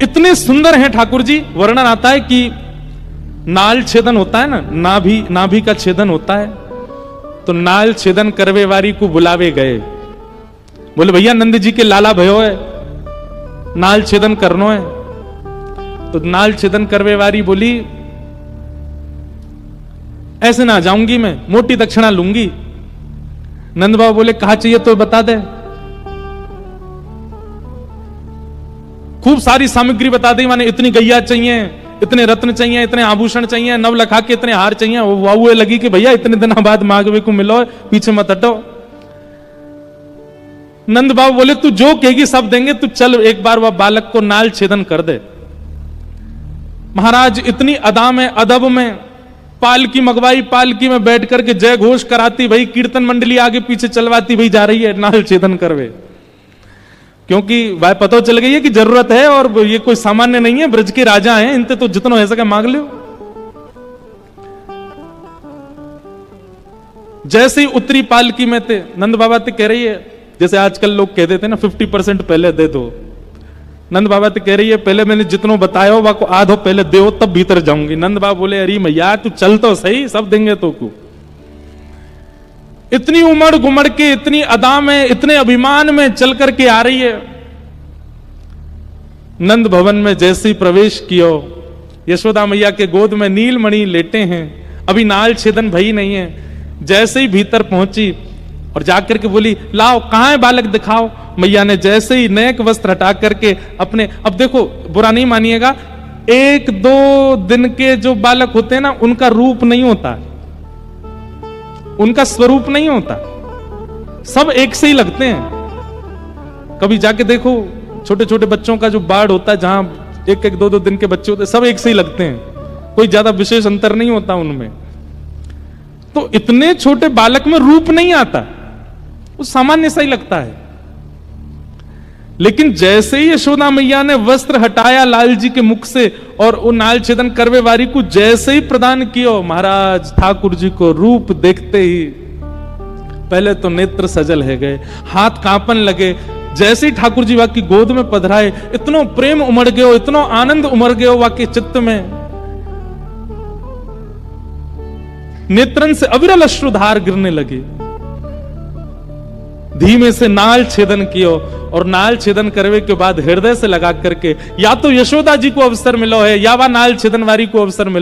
इतने सुंदर हैं ठाकुर जी। वर्णन आता है कि नाल छेदन होता है ना, नाभि का छेदन होता है, तो नाल छेदन करवे वारी को बुलावे गए। बोले भैया नंद जी के लाला भयो है, नाल छेदन करनो है। तो नाल छेदन करवे वारी बोली ऐसे ना जाऊंगी, मैं मोटी दक्षिणा लूंगी। नंद बाबा बोले कहा चाहिए तो बता दे। खूब सारी सामग्री बता दी, माने इतनी गैया चाहिए, इतने रत्न चाहिए, इतने आभूषण चाहिए, नव लखा के इतने हार चाहिए। वो लगी कि भैया इतने दिनों बाद मांगवे को मिलो, पीछे मत हटो। नंद बाबा बोले तू जो कहेगी सब देंगे, तू चल एक बार वह बालक को नाल छेदन कर दे। महाराज इतनी अदा में अदब में पालकी मंगवाई, पालकी में बैठ करके जय घोष कराती, भाई कीर्तन मंडली आगे पीछे चलवाती, भाई जा रही है नाल छेदन करवे। क्योंकि वह पता चल गई है कि जरूरत है और ये कोई सामान्य नहीं है, ब्रज के राजा हैं, इनते तो जितना हो सके मांग लो। जैसे ही उत्तरी पालकी में थे, नंद बाबा ते कह रही है, जैसे आजकल लोग कहते थे ना 50% पहले दे दो। नंद बाबा तो कह रही है पहले मैंने जितनो बताया हो को आधो पहले दो तब भीतर जाऊंगी। नंद बाबा बोले अरे मैया तू चल तो सही, सब देंगे तो को। इतनी उमड़ घुमड़ के, इतनी अदा में, इतने अभिमान में चल करके आ रही है। नंद भवन में जैसे ही प्रवेश किया, यशोदा मैया के गोद में नीलमणि लेटे हैं, अभी नाल छेदन भई नहीं है। जैसे ही भीतर पहुंची और जाकर के बोली लाओ कहां है बालक दिखाओ। मैया ने जैसे ही नेक वस्त्र हटा करके अपने, अब देखो बुरा नहीं मानिएगा, 1-2 दिन के जो बालक होते हैं ना उनका रूप नहीं होता, उनका स्वरूप नहीं होता, सब एक से ही लगते हैं। कभी जाके देखो छोटे छोटे बच्चों का जो बाढ़ होता है, जहां 1-2 दिन के बच्चे होते हैं, सब एक से ही लगते हैं, कोई ज्यादा विशेष अंतर नहीं होता उनमें। तो इतने छोटे बालक में रूप नहीं आता, वो सामान्य सा ही लगता है। लेकिन जैसे ही यशोदा मैया ने वस्त्र हटाया लाल जी के मुख से और वो नाल छेदन करवे वारी को जैसे ही प्रदान किया, महाराज ठाकुर जी को रूप देखते ही पहले तो नेत्र सजल है गए, हाथ कांपन लगे। जैसे ही ठाकुर जी वाकी गोद में पधराए, इतनो प्रेम उमड़ गयो, इतनो आनंद उमड़ गयो वाके चित्त में, नेत्रन से अविरल अश्रुधार गिरने लगे। धीमे से नाल छेदन कियो और नाल छेदन करवे के बाद हृदय से लगा करके, या तो यशोदा जी को अवसर मिलो है या वह नाल छेदन वारी को अवसर मिलो।